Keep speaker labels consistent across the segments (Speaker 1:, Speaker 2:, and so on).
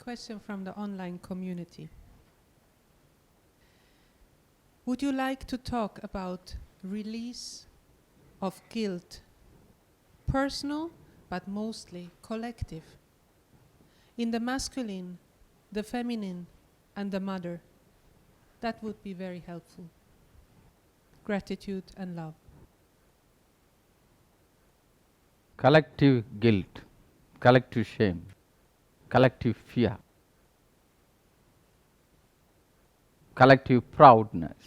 Speaker 1: question from the online community. Would you like to talk about release of guilt, personal but mostly collective, in the masculine, the feminine, and the mother? That would be very helpful. Gratitude and love.
Speaker 2: Collective guilt, collective shame, collective fear, collective proudness.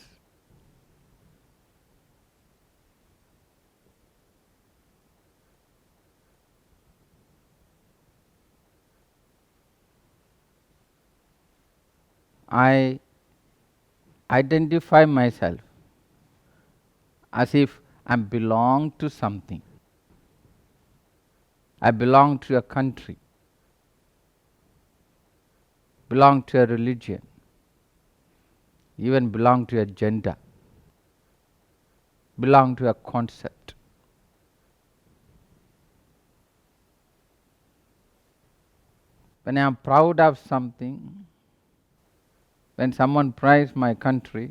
Speaker 2: I identify myself as if I belong to something. I belong to a country, belong to a religion, even belong to a gender, belong to a concept. When I am proud of something, when someone praises my country,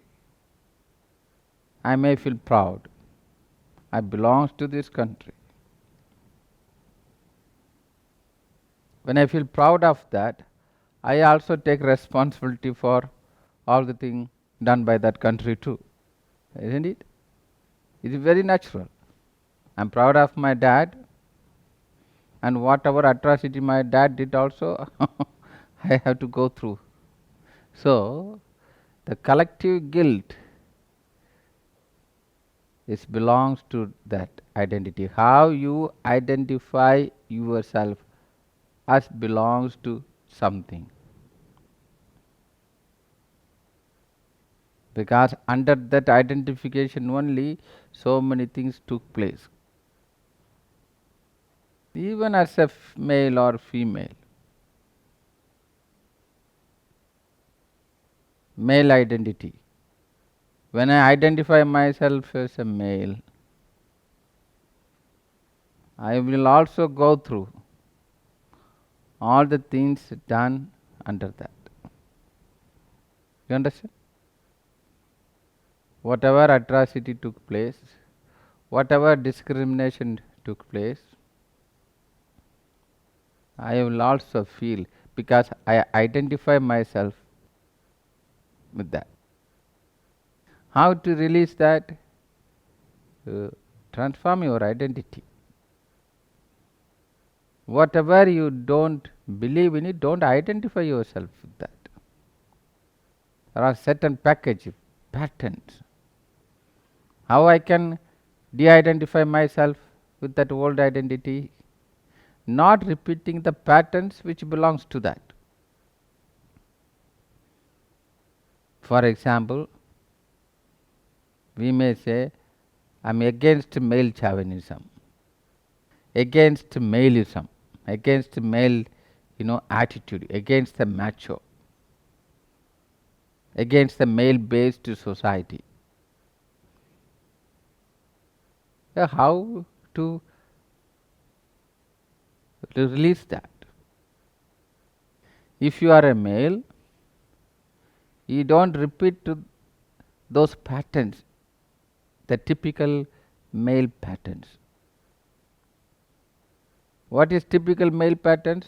Speaker 2: I may feel proud. I belong to this country. When I feel proud of that, I also take responsibility for all the things done by that country too. Isn't it? It is very natural. I am proud of my dad, and whatever atrocity my dad did also, I have to go through. So, the collective guilt belongs to that identity. How you identify yourself as belongs to something. Because under that identification only, so many things took place. Even as a male or female. Male identity. When I identify myself as a male, I will also go through all the things done under that. You understand? Whatever atrocity took place, whatever discrimination took place, I will also feel, because I identify myself with that. How to release that? Transform your identity. Whatever you don't believe in it, don't identify yourself with that. There are certain patterns. How I can de-identify myself with that old identity? Not repeating the patterns which belongs to that. For example, we may say, I am against male chauvinism, against maleism, against male attitude, against the macho, against the male-based society. How to release that? If you are a male, you don't repeat those patterns, the typical male patterns. What is typical male patterns?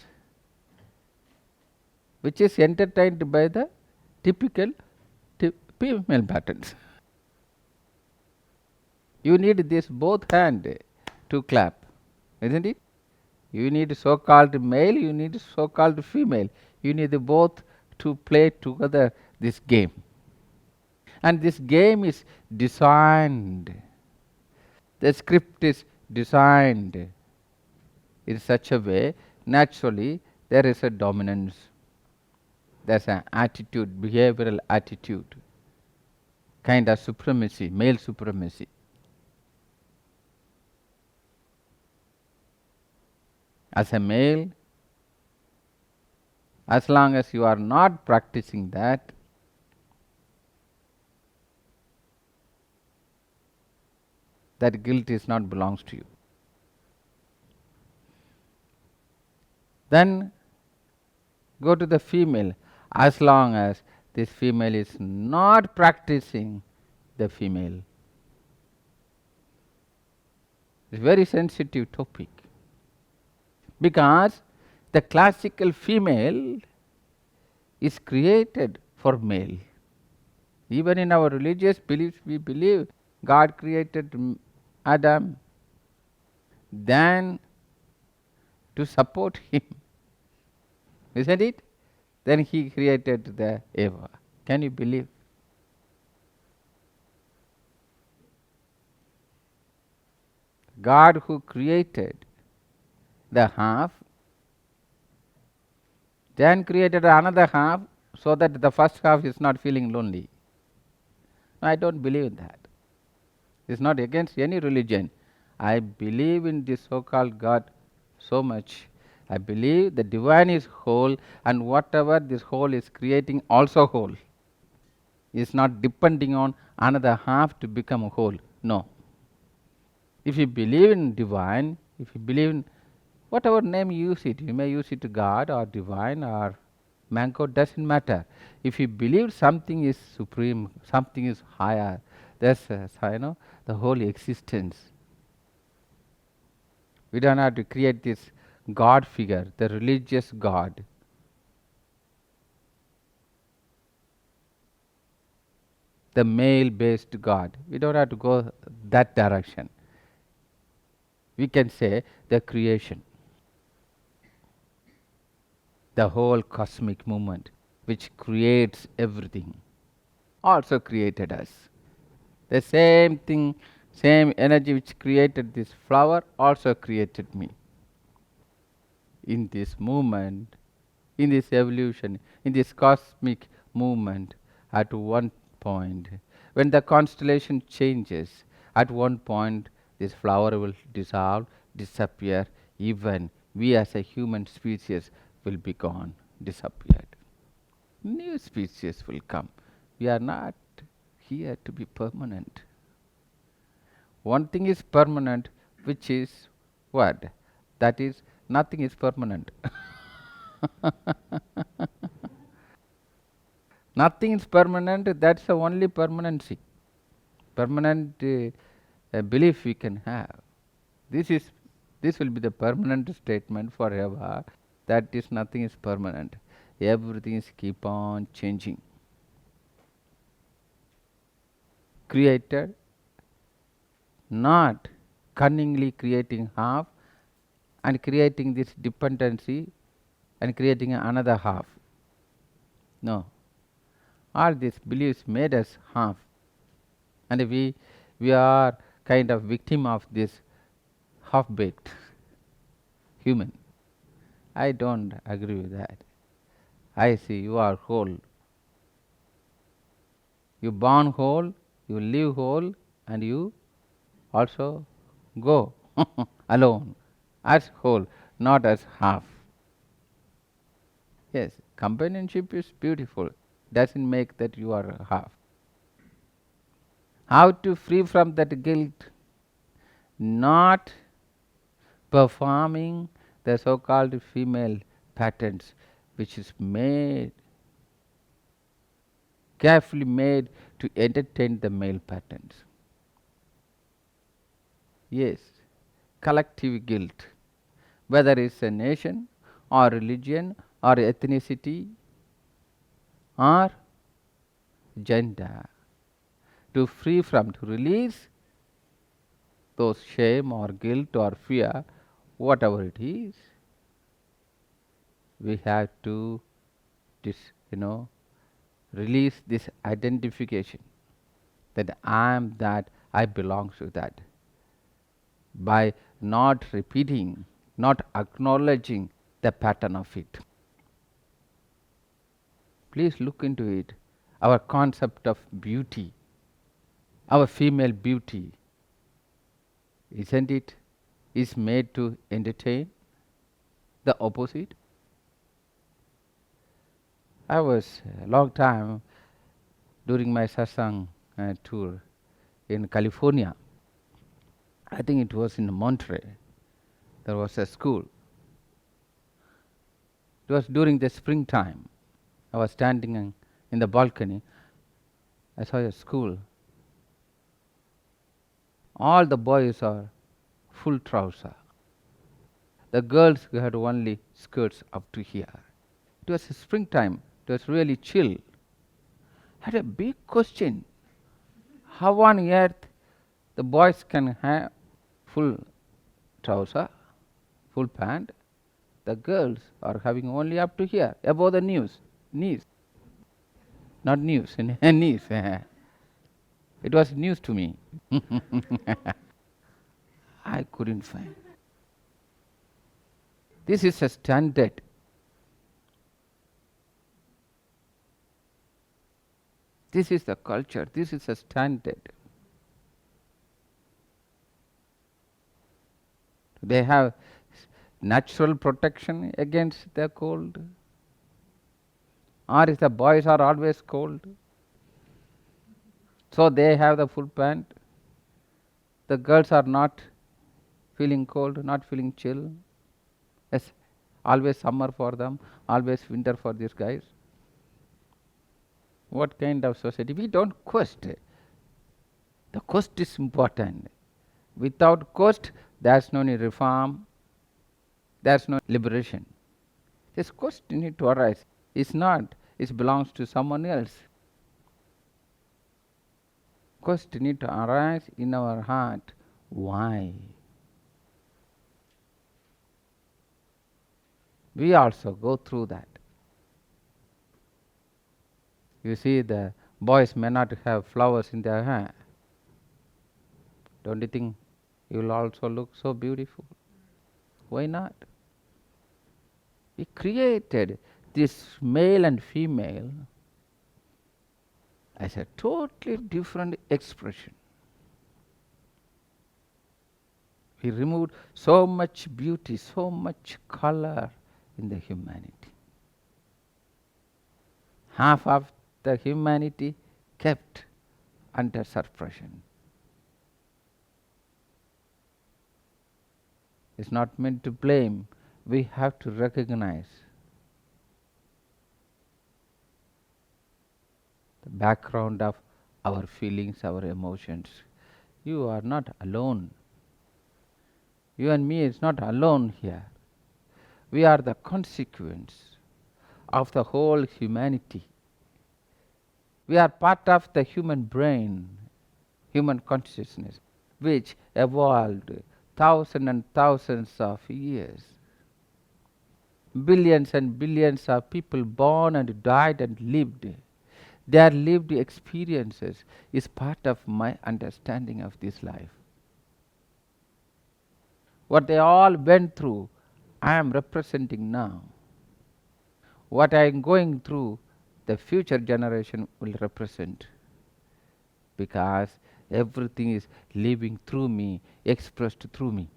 Speaker 2: Which is entertained by the typical female patterns. You need this both hands to clap, isn't it? You need so-called male, you need so-called female. You need both to play together this game. And this game is designed. The script is designed in such a way, naturally there is a dominance. There's an attitude, behavioral attitude, kind of supremacy, male supremacy. As a male, as long as you are not practicing that, that guilt is not belongs to you. Then go to the female, as long as this female is not practicing the female. It's a very sensitive topic, because the classical female is created for male. Even in our religious beliefs, we believe God created Adam then to support him, isn't it? Then he created the Eva. Can you believe? God who created the half, then created another half so that the first half is not feeling lonely. I don't believe in that. It's not against any religion. I believe in this so-called God so much. I believe the divine is whole, and whatever this whole is creating also whole. It's not depending on another half to become whole. No. If you believe in divine, if you believe in whatever name you use it, you may use it to God or divine or mango, doesn't matter. If you believe something is supreme, something is higher, that's the whole existence. We don't have to create this God figure, the religious God. The male-based God. We don't have to go that direction. We can say the creation, the whole cosmic movement which creates everything, also created us. The same thing, same energy which created this flower also created me. In this movement, in this evolution, in this cosmic movement, at one point, when the constellation changes, at one point this flower will dissolve, disappear, even we as a human species will be gone, disappeared. New species will come. We are not here to be permanent. One thing is permanent, which is what? That is, nothing is permanent. Nothing is permanent, that's the only permanency. Permanent belief we can have. This will be the permanent statement forever. That is, nothing is permanent. Everything is keep on changing. Created, not cunningly creating half and creating this dependency and creating another half. No. All these beliefs made us half, and we are kind of victim of this half-baked human. I don't agree with that. I see you are whole. You born whole, you live whole, and you also go alone as whole, not as half. Yes, companionship is beautiful. Doesn't make that you are a half. How to free from that guilt? Not performing the so-called female patterns, which is made, carefully made to entertain the male patterns. Yes, collective guilt, whether it's a nation or religion or ethnicity or gender, to free from, to release those shame or guilt or fear, whatever it is, we have to release this identification that I am that, I belong to that, by not repeating, not acknowledging the pattern of it. Please look into it. Our concept of beauty, our female beauty, isn't it, is made to entertain the opposite? I was a long time during my satsang tour in California. I think it was in Monterey. There was a school. It was during the springtime. I was standing in the balcony. I saw a school. All the boys are full trouser. The girls had only skirts up to here. It was springtime. It was really chill. I had a big question. How on earth the boys can have full trouser, full pant? The girls are having only up to here, above the knees. Not news, knees. It was news to me. I couldn't find. This is a standard. This is the culture. This is a standard. They have natural protection against the cold. Or if the boys are always cold, so they have the full pant. The girls are not feeling cold, not feeling chill. Yes, always summer for them, always winter for these guys. What kind of society? We don't coast. The coast is important. Without coast, there's no need reform, there's no liberation. This coast need to arise. It's not, it belongs to someone else. Coast need to arise in our heart. Why? We also go through that. You see, the boys may not have flowers in their hair. Don't you think you will also look so beautiful? Why not? We created this male and female as a totally different expression. We removed so much beauty, so much color in the humanity. Half of the humanity kept under suppression. It's not meant to blame. We have to recognize the background of our feelings, our emotions. You are not alone. You and me is not alone here. We are the consequence of the whole humanity. We are part of the human brain, human consciousness, which evolved thousands and thousands of years. Billions and billions of people born and died and lived. Their lived experiences is part of my understanding of this life. What they all went through, I am representing now. What I am going through, the future generation will represent. Because everything is living through me, expressed through me.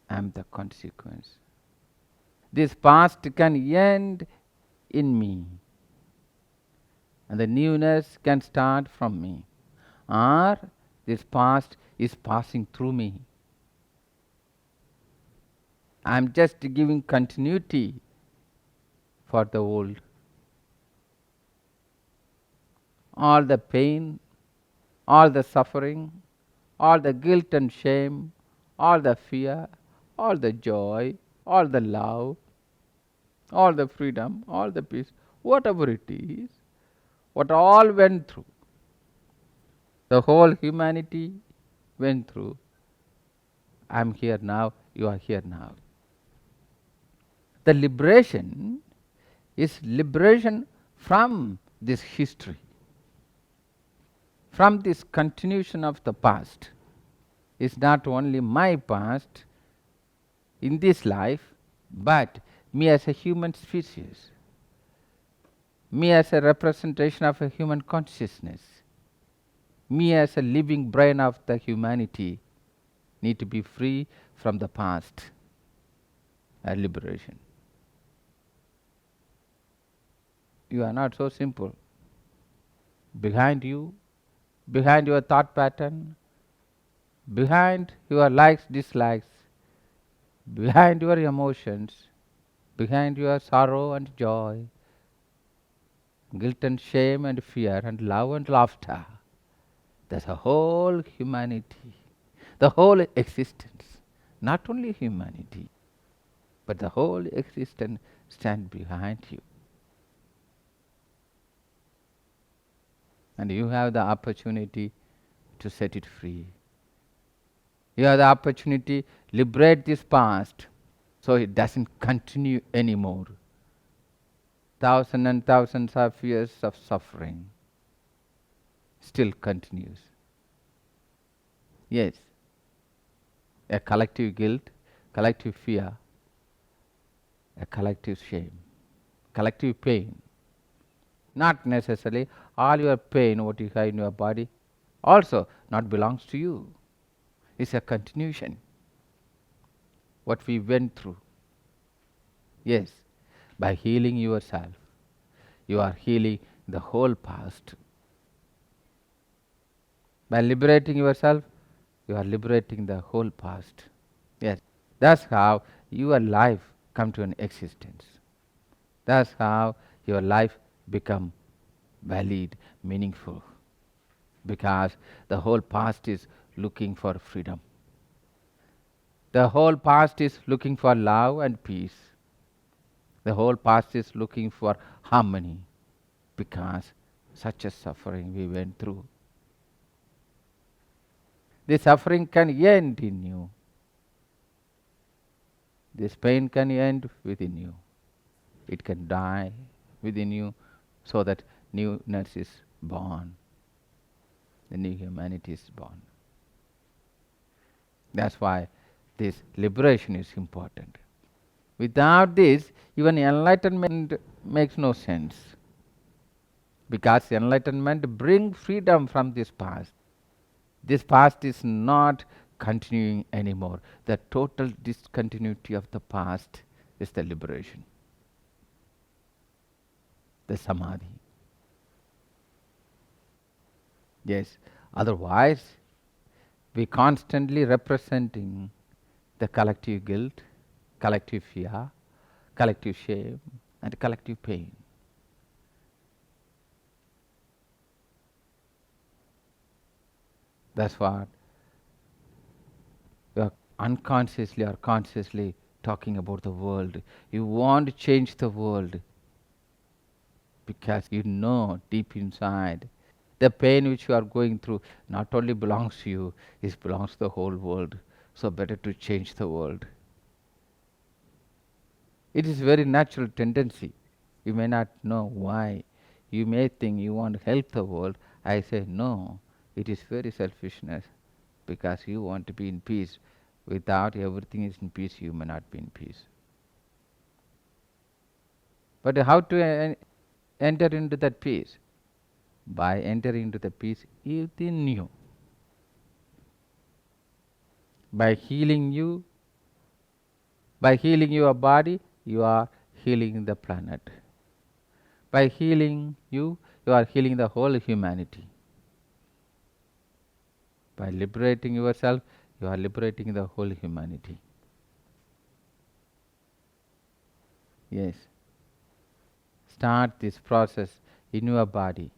Speaker 2: I am the consequence. This past can end in me, and the newness can start from me. Or this past is passing through me. I am just giving continuity for the old. All the pain, all the suffering, all the guilt and shame, all the fear, all the joy, all the love, all the freedom, all the peace, whatever it is, what all went through, the whole humanity went through. I am here now, you are here now. The liberation is liberation from this history, from this continuation of the past. It's not only my past in this life, but me as a human species, me as a representation of a human consciousness, me as a living brain of the humanity need to be free from the past. A liberation. You are not so simple. Behind you, behind your thought pattern, behind your likes, dislikes, behind your emotions, behind your sorrow and joy, guilt and shame and fear and love and laughter, there's a whole humanity, the whole existence, not only humanity, but the whole existence stand behind you. And you have the opportunity to set it free. You have the opportunity to liberate this past so it doesn't continue anymore. Thousands and thousands of years of suffering still continues. Yes, a collective guilt, collective fear, a collective shame, collective pain. Not necessarily all your pain, what you have in your body, also not belongs to you. It's a continuation. What we went through. Yes, by healing yourself, you are healing the whole past. By liberating yourself, you are liberating the whole past. Yes, that's how your life come to an existence. That's how your life become valid, meaningful. Because the whole past is looking for freedom. The whole past is looking for love and peace. The whole past is looking for harmony. Because such a suffering we went through. The suffering can end in you. This pain can end within you. It can die within you so that newness is born. The new humanity is born. That's why this liberation is important. Without this, even enlightenment makes no sense. Because enlightenment brings freedom from this past. This past is not continuing anymore. The total discontinuity of the past is the liberation, the samadhi. Yes, otherwise we constantly representing the collective guilt, collective fear, collective shame and collective pain. That's what you are unconsciously or consciously talking about the world. You want to change the world because you know deep inside the pain which you are going through not only belongs to you, it belongs to the whole world. So better to change the world. It is very natural tendency. You may not know why. You may think you want to help the world. I say no, it is very selfishness because you want to be in peace. Without everything is in peace, you may not be in peace. But how to enter into that peace? By entering into the peace within you. By healing you, by healing your body, you are healing the planet. By healing you, you are healing the whole humanity. By liberating yourself, you are liberating the whole humanity. Yes. Start this process in your body,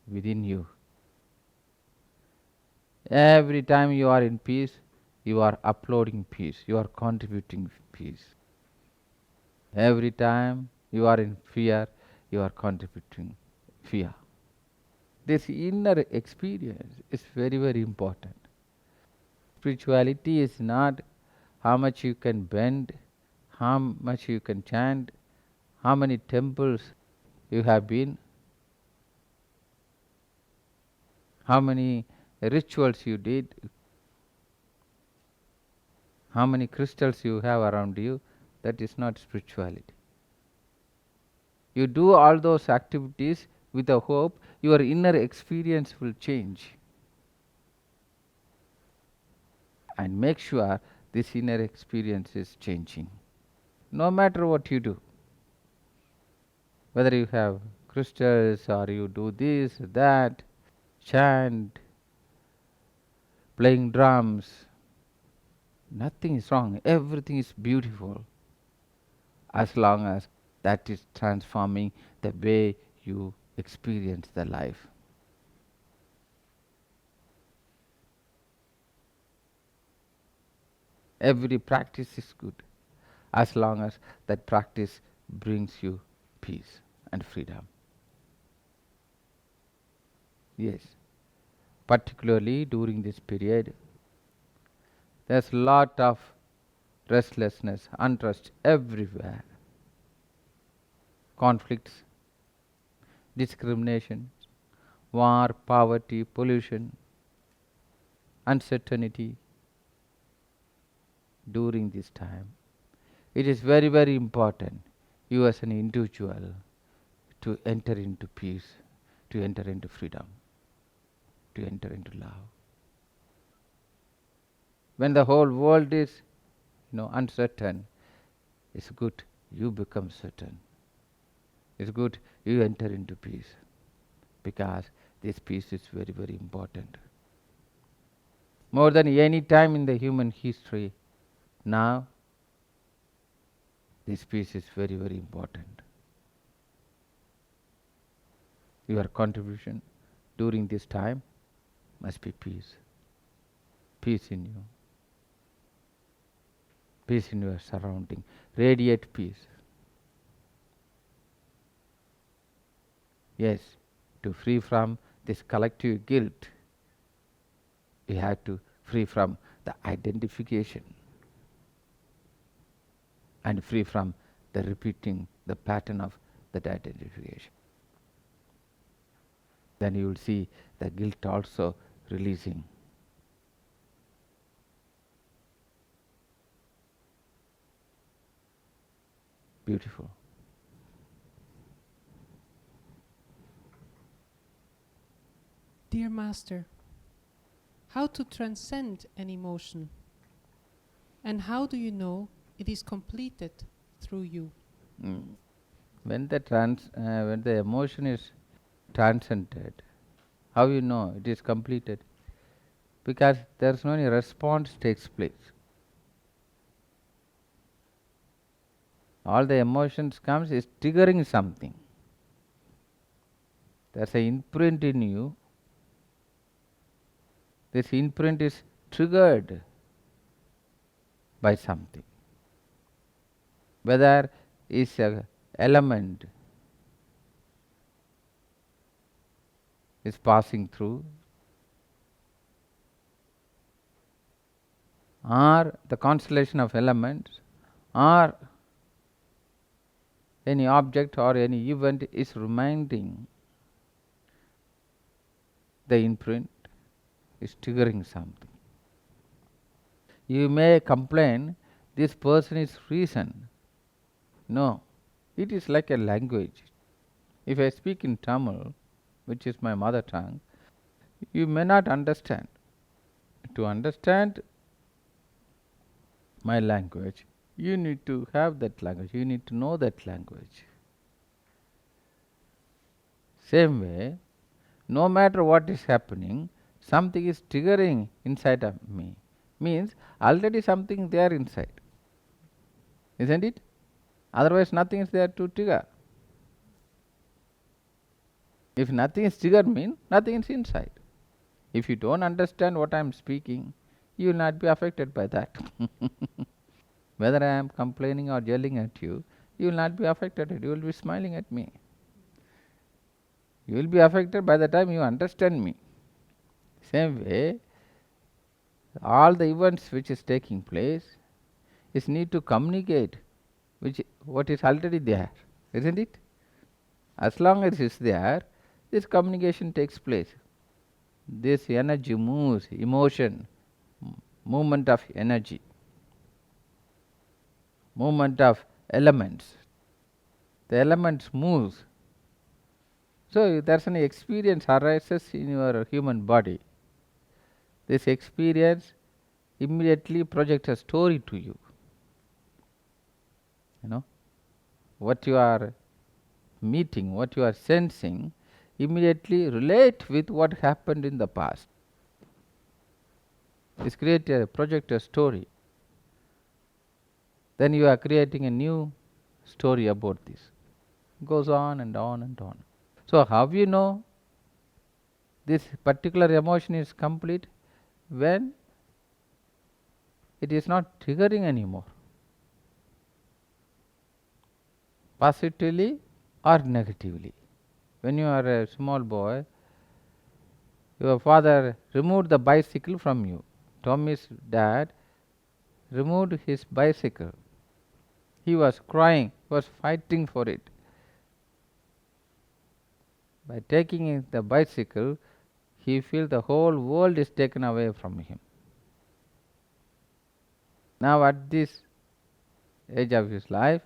Speaker 2: within you. Every time you are in peace, you are uploading peace, you are contributing peace. Every time you are in fear, you are contributing fear. This inner experience is very, very important. Spirituality is not how much you can bend, how much you can chant, how many temples you have been, how many rituals you did, how many crystals you have around you. That is not spirituality. You do all those activities with a hope your inner experience will change. And make sure this inner experience is changing. No matter what you do, whether you have crystals or you do this, that, chant, playing drums. Nothing is wrong. Everything is beautiful. As long as that is transforming the way you experience the life. Every practice is good, as long as that practice brings you peace and freedom. Yes, particularly during this period, there's a lot of restlessness, unrest everywhere. Conflicts, discrimination, war, poverty, pollution, uncertainty. During this time, it is very, very important, you as an individual, to enter into peace, to enter into freedom, to enter into love. When the whole world is, uncertain, it's good you become certain. It's good you enter into peace, because this peace is very, very important. More than any time in the human history, now this peace is very, very important. Your contribution during this time must be peace. Peace in you. Peace in your surrounding. Radiate peace. Yes, to free from this collective guilt, we have to free from the identification and free from the repeating the pattern of that identification. Then you will see the guilt also releasing. Beautiful.
Speaker 1: Dear Master, how to transcend an emotion? And how do you know it is completed through you?
Speaker 2: When the emotion is transcended, how you know it is completed? Because there is no any response takes place. All the emotions comes is triggering something. There's an imprint in you. This imprint is triggered by something. Whether is an element is passing through, or the constellation of elements, or any object or any event is reminding, the imprint is triggering something. You may complain, this person is reason. No, it is like a language. If I speak in Tamil, which is my mother tongue, you may not understand. To understand my language, you need to have that language, you need to know that language. Same way, no matter what is happening, something is triggering inside of me. Means already something there inside. Isn't it? Otherwise nothing is there to trigger. If nothing is triggered, means nothing is inside. If you don't understand what I am speaking, you will not be affected by that. Whether I am complaining or yelling at you, you will not be affected. You will be smiling at me. You will be affected by the time you understand me. Same way, all the events which is taking place is need to communicate what is already there, isn't it? As long as it is there, this communication takes place. This energy moves, emotion, movement of energy, movement of elements. The elements moves. So there's an experience arises in your human body. This experience immediately projects a story to you. What you are meeting, what you are sensing, immediately relate with what happened in the past. Is create a project, a story. Then you are creating a new story about this. Goes on and on and on. So how you know this particular emotion is complete? When it is not triggering anymore, positively or negatively. When you are a small boy, your father removed the bicycle from you. Tommy's dad removed his bicycle. He was crying, was fighting for it. By taking the bicycle, he feels the whole world is taken away from him. Now at this age of his life,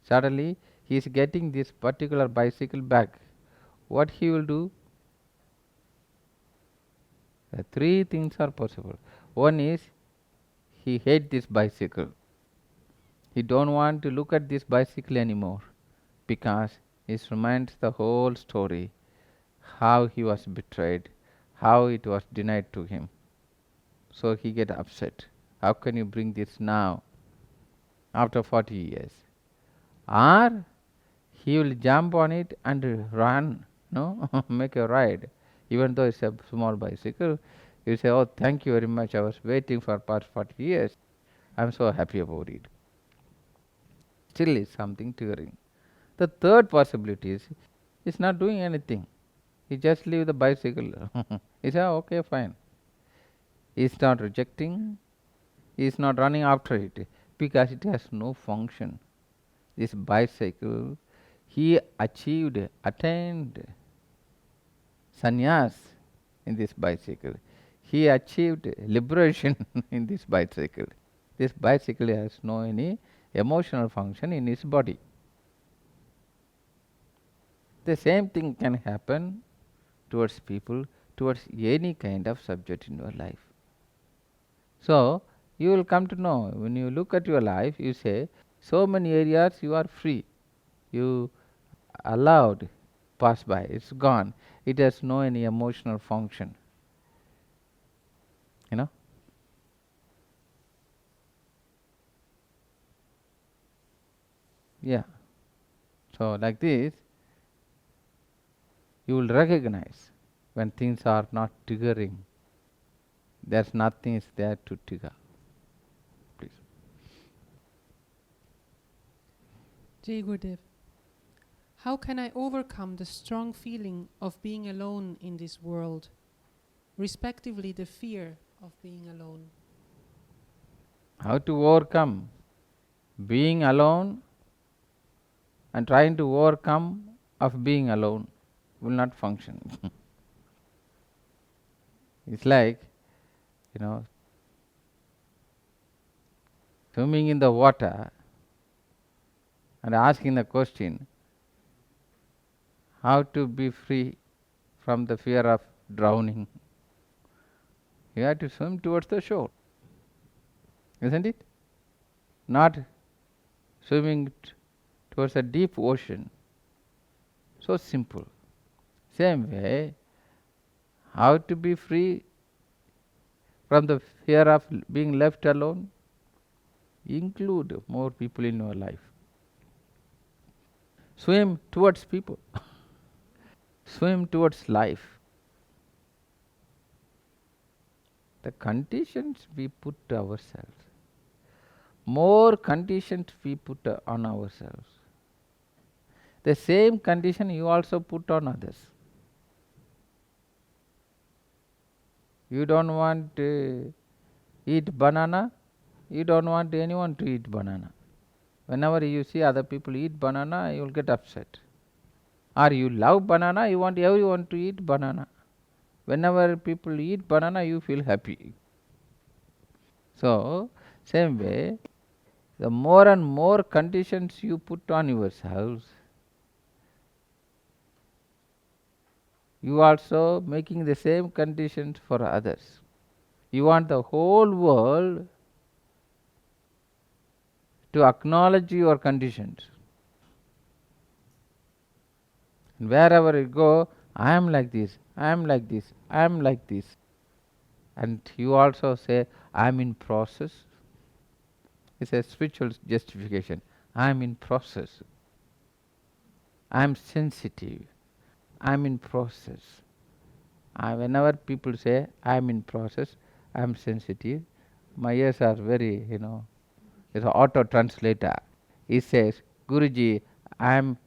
Speaker 2: suddenly he is getting this particular bicycle back. What he will do? Three things are possible. One is he hates this bicycle. He don't want to look at this bicycle anymore because it reminds the whole story, how he was betrayed, how it was denied to him. So he get upset. How can you bring this now after 40 years? Or he will jump on it and run, no, make a ride. Even though it's a small bicycle, you say, oh, thank you very much. I was waiting for past 40 years. I'm so happy about it. Still is something triggering. The third possibility is he's not doing anything. He just leave the bicycle. He say, oh, okay, fine. He's not rejecting. He's not running after it because it has no function. This bicycle, he attained sannyas in this bicycle. He achieved liberation in this bicycle. This bicycle has no any emotional function in his body. The same thing can happen towards people, towards any kind of subject in your life. So you will come to know, when you look at your life, you say, so many areas you are free. You allowed pass by, it's gone. It has no any emotional function. You know? Yeah. So like this, you will recognize when things are not triggering. There's nothing is there to trigger. Please.
Speaker 1: Jai Gurudev, how can I overcome the strong feeling of being alone in this world, respectively the fear of being alone?
Speaker 2: How to overcome being alone and trying to overcome of being alone will not function. It's like, swimming in the water and asking the question, how to be free from the fear of drowning. You have to swim towards the shore, isn't it? Not swimming towards a deep ocean. So simple. Same way, how to be free from the fear of being left alone? Include more people in your life. Swim towards people. Swim towards life. The conditions we put to ourselves, more conditions we put on ourselves, the same condition you also put on others. You don't want to eat banana, you don't want anyone to eat banana. Whenever you see other people eat banana, you will get upset. Or you love banana, you want everyone to eat banana. Whenever people eat banana, you feel happy. So, same way, the more and more conditions you put on yourselves, you also making the same conditions for others. You want the whole world to acknowledge your conditions. And wherever you go, I am like this, I am like this, I am like this. and you also say, I am in process. It's a spiritual justification. I am in process. I am sensitive. I am in process. Whenever people say I am in process, I am sensitive, my ears are very, it's an auto translator. He says, Guruji, I am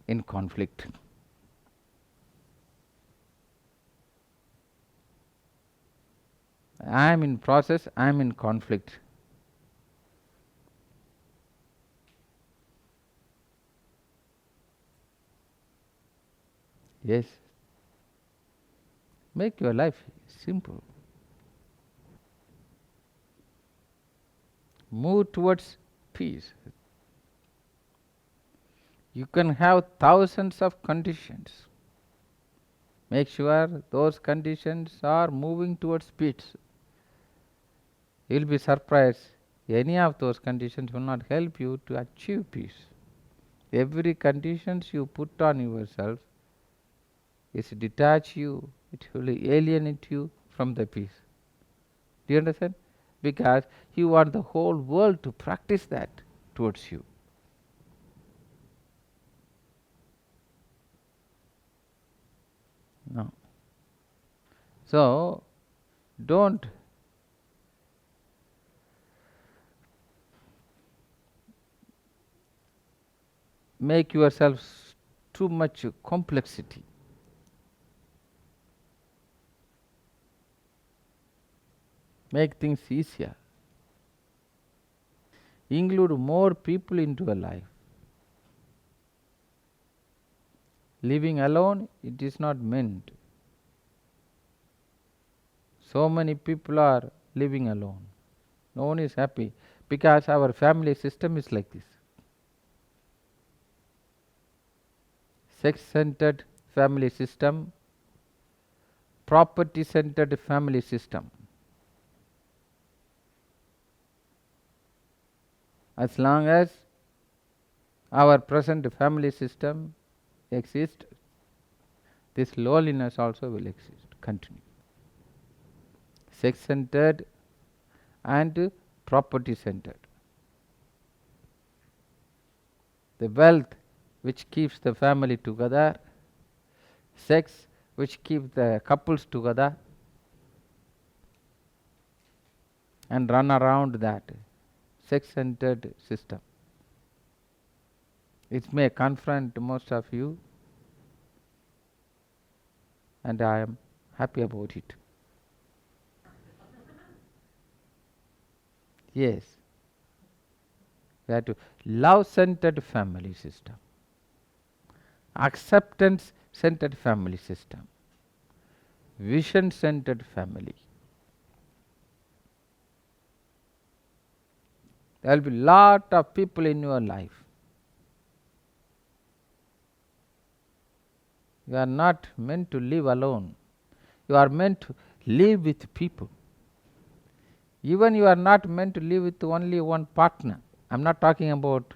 Speaker 2: in conflict. I am in process, I am in conflict. Yes. Make your life simple. Move towards peace. You can have thousands of conditions. Make sure those conditions are moving towards peace. You will be surprised. Any of those conditions will not help you to achieve peace. Every conditions you put on yourself is detach you, it will alienate you from the peace. Do you understand? Because you want the whole world to practice that towards you. No. So, don't make yourself too much complexity. Make things easier. Include more people into a life. Living alone, it is not meant. So many people are living alone. No one is happy because our family system is like this. Sex-centered family system, property-centered family system. As long as our present family system exists, this loneliness also will exist, continue. Sex-centered and property-centered. The wealth which keeps the family together, sex which keeps the couples together, and run around that sex-centered system. It may confront most of you, and I am happy about it. Yes. We have to love-centered family system, acceptance-centered family system, vision-centered family. There will be lot of people in your life. You are not meant to live alone. You are meant to live with people. Even you are not meant to live with only one partner. I am not talking about,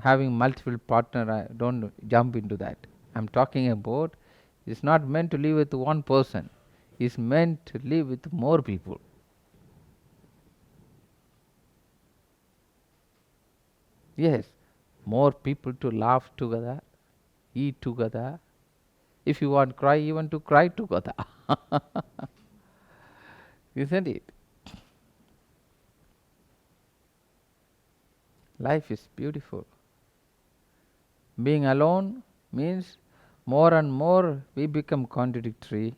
Speaker 2: having multiple partner. I don't jump into that. I am talking about, it's not meant to live with one person. It's meant to live with more people. Yes, more people to laugh together, eat together. If you want cry, even to cry together. Isn't it? Life is beautiful. Being alone means more and more we become contradictory.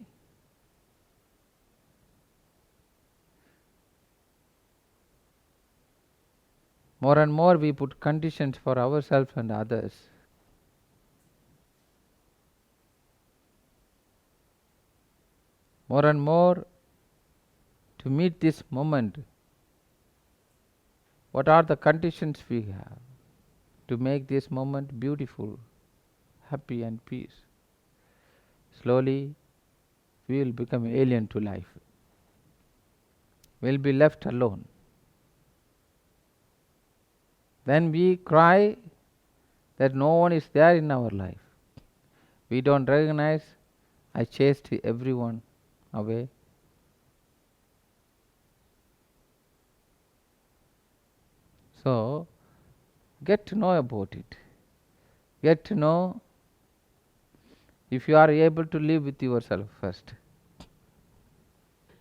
Speaker 2: More and more we put conditions for ourselves and others. More and more to meet this moment, what are the conditions we have to make this moment beautiful, happy and peace? Slowly we will become alien to life. We will be left alone. Then we cry that no one is there in our life. We don't recognize I chased everyone away. So, get to know about it. Get to know if you are able to live with yourself first.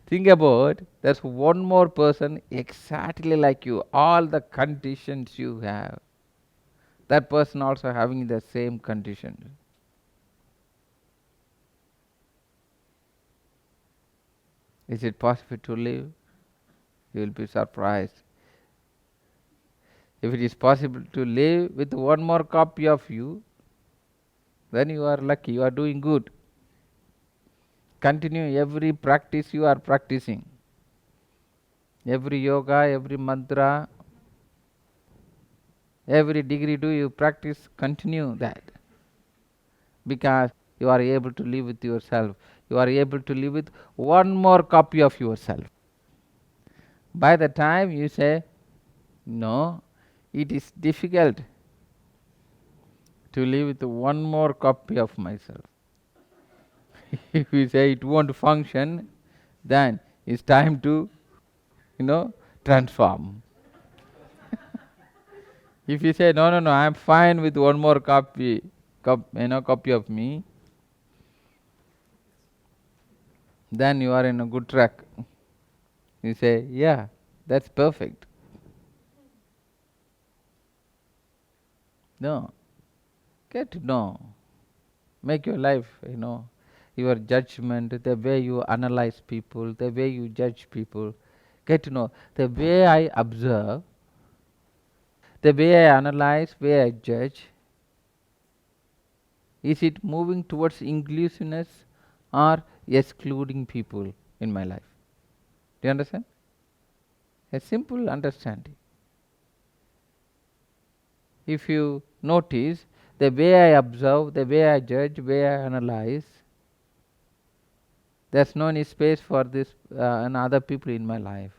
Speaker 2: Think about there's one more person exactly like you, all the conditions you have. That person also having the same conditions. Is it possible to live? You will be surprised. If it is possible to live with one more copy of you, then you are lucky, you are doing good. Continue every practice you are practicing. Every yoga, every mantra, every degree do you practice, continue that. Because you are able to live with yourself. You are able to live with one more copy of yourself. By the time you say, no, it is difficult to live with one more copy of myself. If you say it won't function, then it's time to, transform. If you say, no, I'm fine with one more copy of me, then you are in a good track. You say, yeah, that's perfect. No, get to know. Make your life, your judgment, the way you analyze people, the way you judge people. Get to know the way I observe, the way I analyze, way I judge. Is it moving towards inclusiveness or excluding people in my life? Do you understand? A simple understanding. If you notice the way I observe, the way I judge, the way I analyze, there's no any space for this and other people in my life.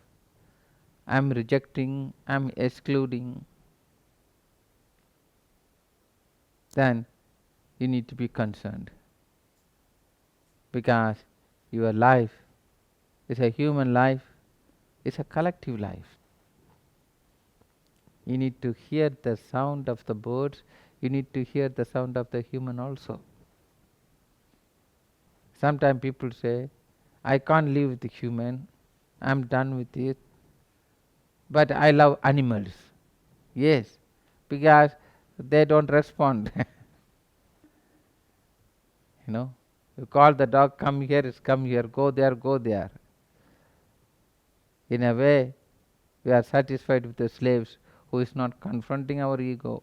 Speaker 2: I'm rejecting, I'm excluding. Then you need to be concerned. Because your life is a human life, it's a collective life. You need to hear the sound of the birds, you need to hear the sound of the human also. Sometimes people say, I can't live with the human, I'm done with it, but I love animals. Yes, because they don't respond. You call the dog, come here, it's come here, go there, go there. In a way, we are satisfied with the slaves who is not confronting our ego.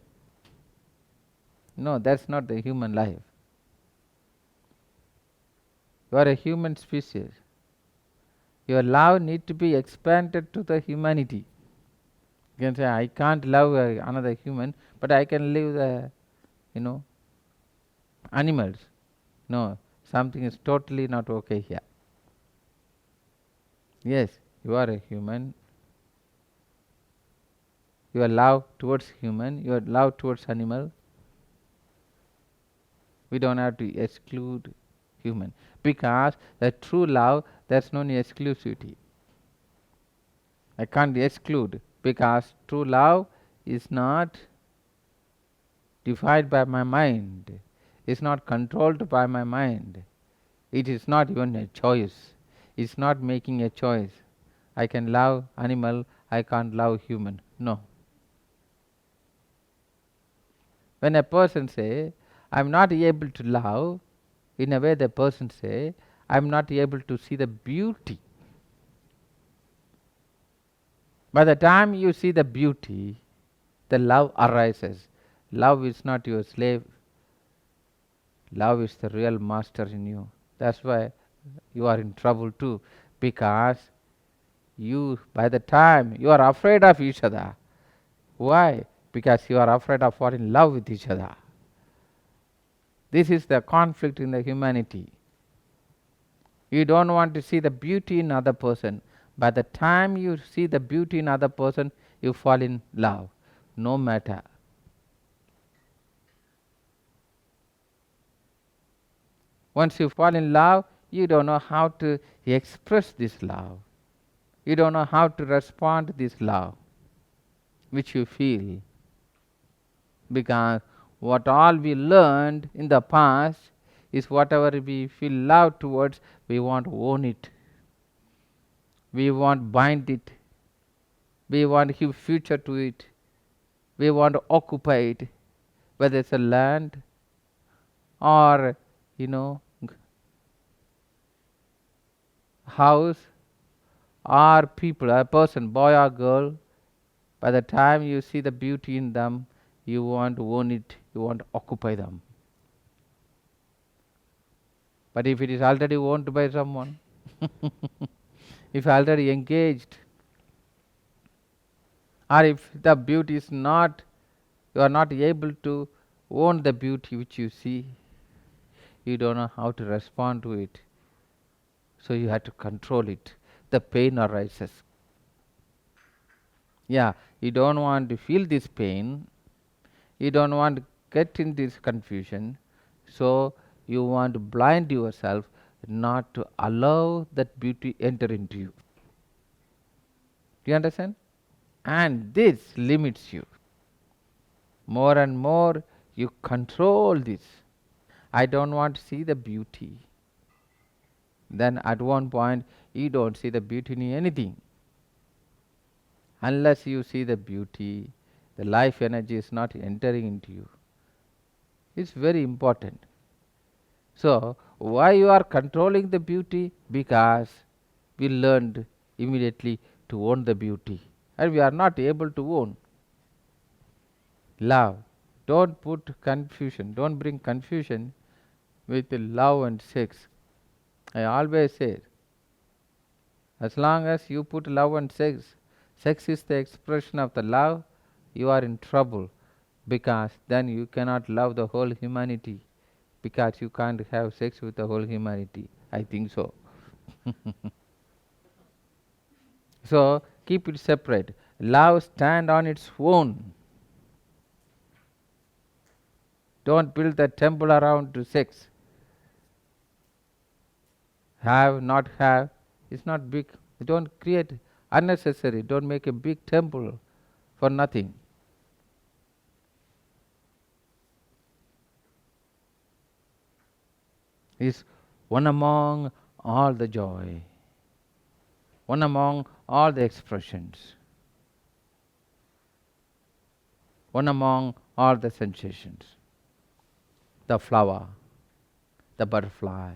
Speaker 2: No, that's not the human life. You are a human species. Your love needs to be expanded to the humanity. You can say, I can't love another human, but I can live the, animals. No, something is totally not okay here. Yes, you are a human. Your love towards human, your love towards animal. We don't have to exclude human. Because the true love, there's no exclusivity. I can't exclude because true love is not defined by my mind. It's not controlled by my mind. It is not even a choice. It's not making a choice. I can love animal, I can't love human. No. When a person say, I'm not able to love, in a way the person say, I'm not able to see the beauty. By the time you see the beauty, the love arises. Love is not your slave. Love is the real master in you. That's why you are in trouble too, because you, by the time you are afraid of each other. Why? Because you are afraid of falling in love with each other. This is the conflict in the humanity. You don't want to see the beauty in other person. By the time you see the beauty in other person, you fall in love, no matter. Once you fall in love, you don't know how to express this love. You don't know how to respond to this love. which you feel. Because what all we learned in the past is whatever we feel love towards, we want to own it. We want bind it. We want to give future to it. We want to occupy it, whether it's a land or, house or people, a person, boy or girl. By the time you see the beauty in them, you want to own it, you want to occupy them. But if it is already owned by someone, if already engaged, or if the beauty is not, you are not able to own the beauty which you see, you don't know how to respond to it. So you have to control it. The pain arises. Yeah, you don't want to feel this pain. You don't want to get in this confusion. So you want to blind yourself not to allow that beauty enter into you. Do you understand? And this limits you. More and more you control this. I don't want to see the beauty. Then at one point you don't see the beauty in anything. Unless you see the beauty, the life energy is not entering into you. It's very important. So why you are controlling the beauty? Because we learned immediately to own the beauty, and we are not able to own love. Don't put confusion, don't bring confusion with love and sex. I always say, as long as you put love and sex, sex is the expression of the love, you are in trouble, because then you cannot love the whole humanity, because you can't have sex with the whole humanity. I think so. So keep it separate. Love stand on its own. Don't build the temple around to sex. Have, not have, it's not big. Don't create unnecessary. Don't make a big temple for nothing. Is one among all the joy, one among all the expressions, one among all the sensations. The flower, the butterfly,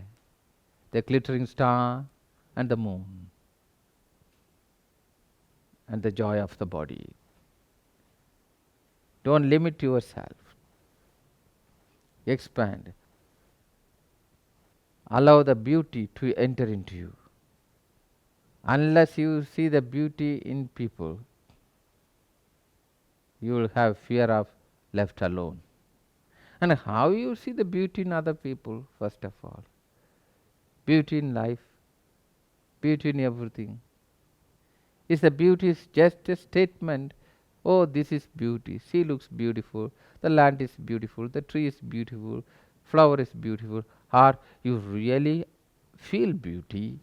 Speaker 2: the glittering star, and the moon, and the joy of the body. Don't limit yourself. Expand. Allow the beauty to enter into you. Unless you see the beauty in people, you will have fear of left alone. And how you see the beauty in other people, first of all? Beauty in life, beauty in everything. Is the beauty is just a statement? Oh, this is beauty. She looks beautiful. The land is beautiful. The tree is beautiful. Flower is beautiful. Or you really feel beauty?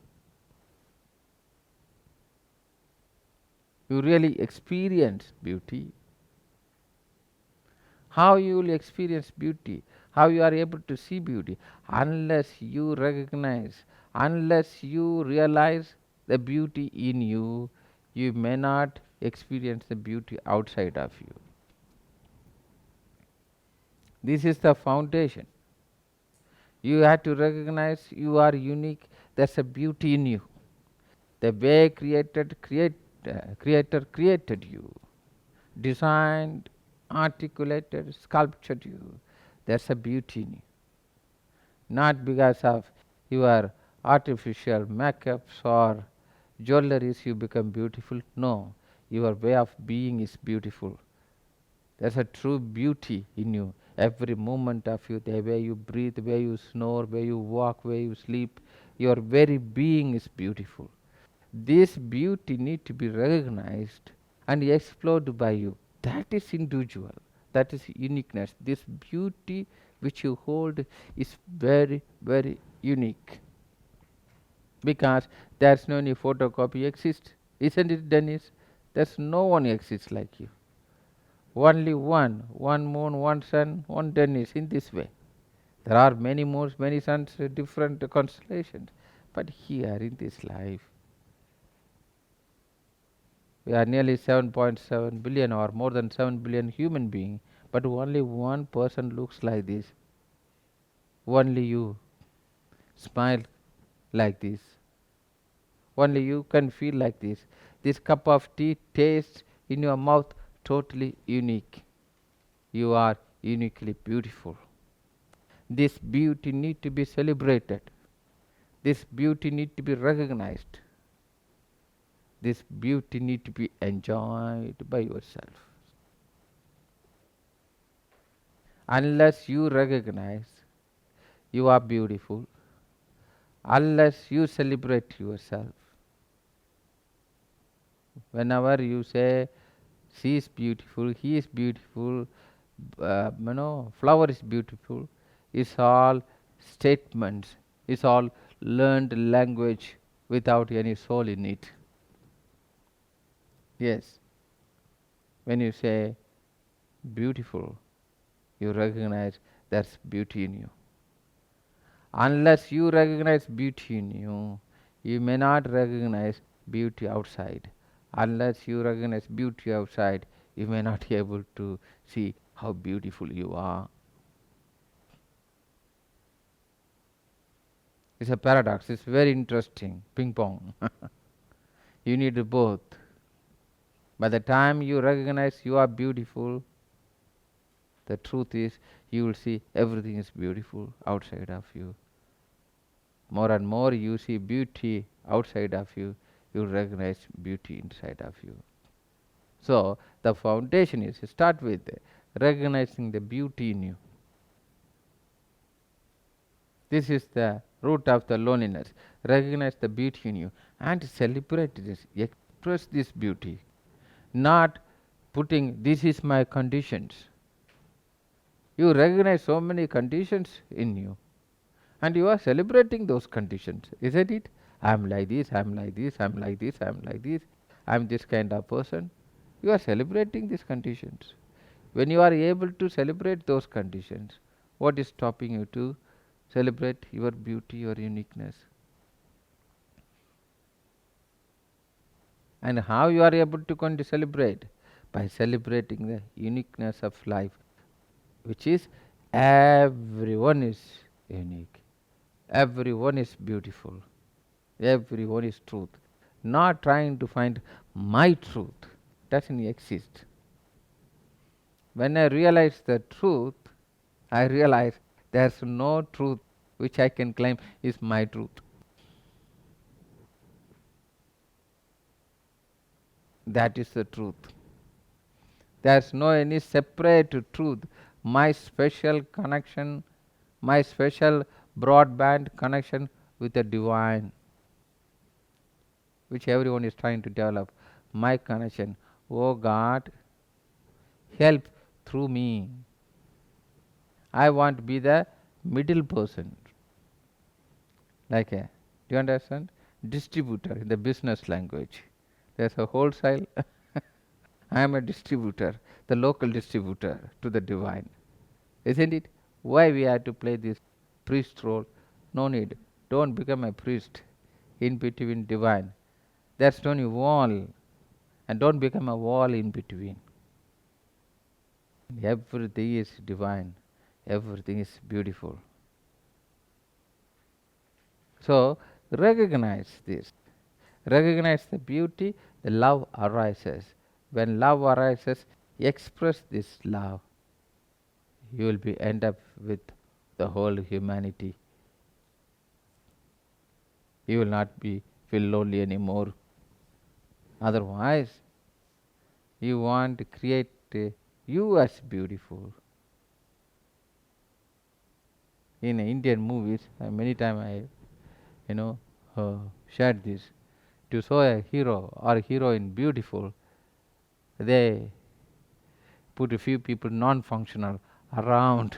Speaker 2: You really experience beauty? How you will experience beauty? How you are able to see beauty? Unless you recognize, unless you realize the beauty in you, you may not experience the beauty outside of you. This is the foundation. You have to recognize you are unique. There's a beauty in you. The way Creator created you, designed, articulated, sculptured you. There's a beauty in you. Not because of your artificial makeups or jewelries you become beautiful. No, your way of being is beautiful. There's a true beauty in you. Every moment of you, the way you breathe, the way you snore, the way you walk, the way you sleep, your very being is beautiful. This beauty need to be recognized and explored by you. That is individual. That is uniqueness. This beauty which you hold is very, very unique. Because there's no any photocopy exists. Isn't it, Dennis? There's no one exists like you. Only one moon, one sun, one tennis, in this way. There are many moons, many suns, different constellations. But here in this life, we are nearly 7.7 billion or more than 7 billion human beings, but only one person looks like this. Only you smile like this. Only you can feel like this. This cup of tea tastes in your mouth totally unique. You are uniquely beautiful. This beauty need to be celebrated. This beauty need to be recognized. This beauty need to be enjoyed by yourself. Unless you recognize you are beautiful, unless you celebrate yourself, whenever you say she is beautiful, he is beautiful, flower is beautiful, it's all statements, it's all learned language without any soul in it. Yes, when you say beautiful, you recognize there's beauty in you. Unless you recognize beauty in you, you may not recognize beauty outside. Unless you recognize beauty outside, you may not be able to see how beautiful you are. It's a paradox. It's very interesting. Ping pong. You need both. By the time you recognize you are beautiful, the truth is you will see everything is beautiful outside of you. More and more you see beauty outside of you, you recognize beauty inside of you. So the foundation is to start with recognizing the beauty in you. This is the root of the loneliness. Recognize the beauty in you and celebrate this, express this beauty. Not putting this is my conditions. You recognize so many conditions in you and you are celebrating those conditions, isn't it? I am like this, I am like this, I am like this, I am like this, I am this kind of person. You are celebrating these conditions. When you are able to celebrate those conditions, what is stopping you to celebrate your beauty, your uniqueness? And how you are able to celebrate? By celebrating the uniqueness of life, which is everyone is unique, everyone is beautiful, everyone is truth. Not trying to find my truth, doesn't exist. When I realize the truth, I realize there's no truth which I can claim is my truth. That is the truth. There's no any separate truth. My special connection, my special broadband connection with the divine, which everyone is trying to develop. My connection. Oh God, help through me. I want to be the middle person. Like a, do you understand? Distributor in the business language. There's a wholesale. I am a distributor, the local distributor to the divine. Isn't it? Why we have to play this priest role? No need. Don't become a priest in between divine. That's only wall. And don't become a wall in between. Everything is divine. Everything is beautiful. So recognize this. Recognize the beauty, the love arises. When love arises, express this love. You will be end up with the whole humanity. You will not be feel lonely anymore. Otherwise, you want to create you as beautiful. In Indian movies, many times I shared this. To show a hero or heroine beautiful, they put a few people non-functional around.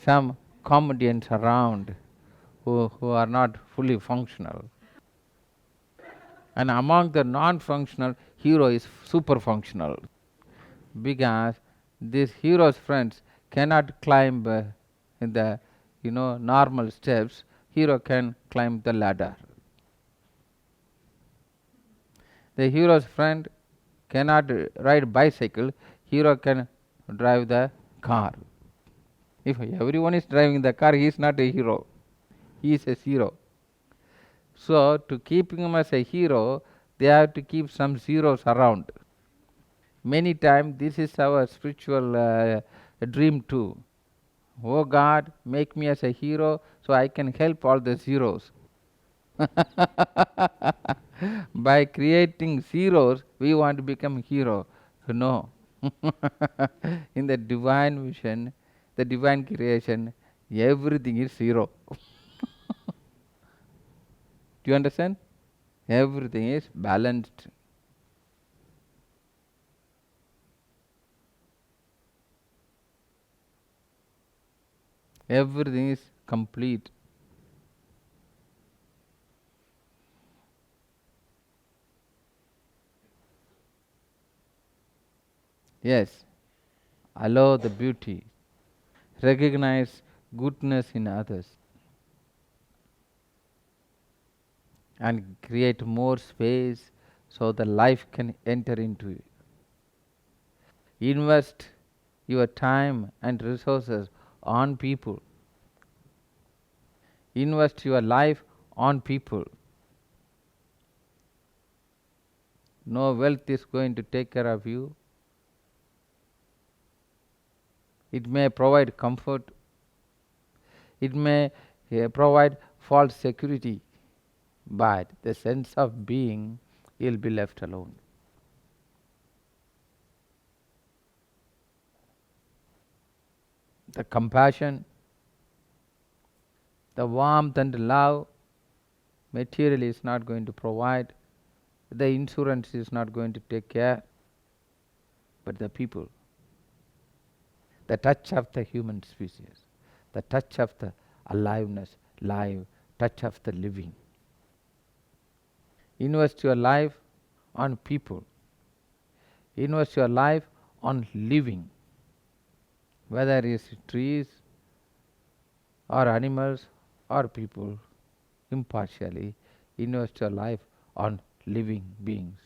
Speaker 2: Some comedians around who are not fully functional. And among the non-functional, hero is super functional, because these hero's friends cannot climb in the normal steps. Hero can climb the ladder. The hero's friend cannot ride bicycle. Hero can drive the car. If everyone is driving the car, he is not a hero. He is a zero. So to keep him as a hero, they have to keep some zeros around. Many times this is our spiritual dream too. Oh God, make me as a hero so I can help all the zeros. By creating zeros, we want to become hero. No. In the divine vision, the divine creation, everything is zero. Do you understand? Everything is balanced. Everything is complete. Yes, allow the beauty, recognize goodness in others, and create more space so the life can enter into it. Invest your time and resources on people. Invest your life on people. No wealth is going to take care of you. It may provide comfort. It may provide false security, but the sense of being will be left alone. The compassion, the warmth and love, material is not going to provide. The insurance is not going to take care, but the people. The touch of the human species, the touch of the aliveness, live, touch of the living. Invest your life on people. Invest your life on living, whether it is trees or animals or people. Impartially invest your life on living beings.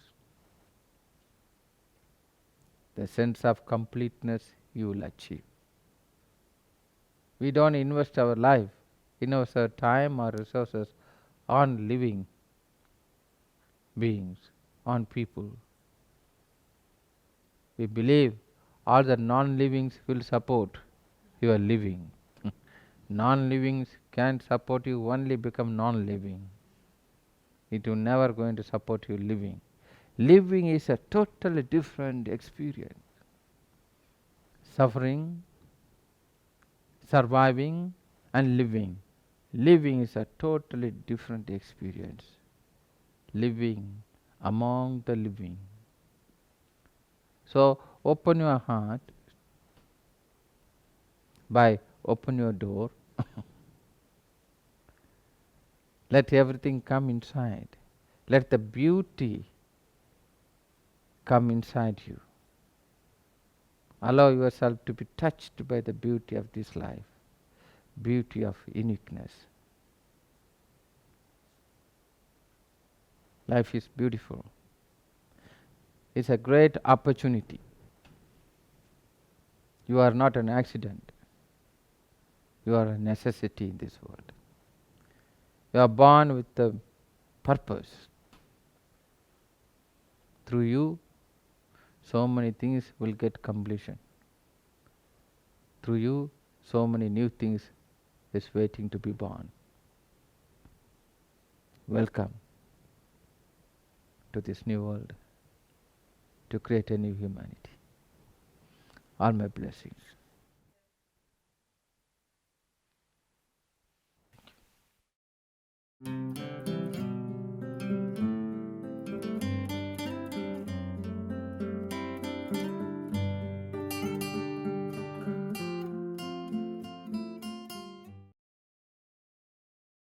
Speaker 2: The sense of completeness you will achieve. We don't invest our life, invest our time or resources on living beings, on people. We believe all the non-livings will support your living. Non-livings can support you, only become non-living. It will never going to support you living. Living is a totally different experience. Suffering, surviving and living. Living is a totally different experience. Living among the living. So open your heart by open your door. Let everything come inside. Let the beauty come inside you. Allow yourself to be touched by the beauty of this life, beauty of uniqueness. Life is beautiful. It's a great opportunity. You are not an accident. You are a necessity in this world. You are born with a purpose. Through you, so many things will get completion. Through you, so many new things is waiting to be born. Welcome to this new world, to create a new humanity. All my blessings.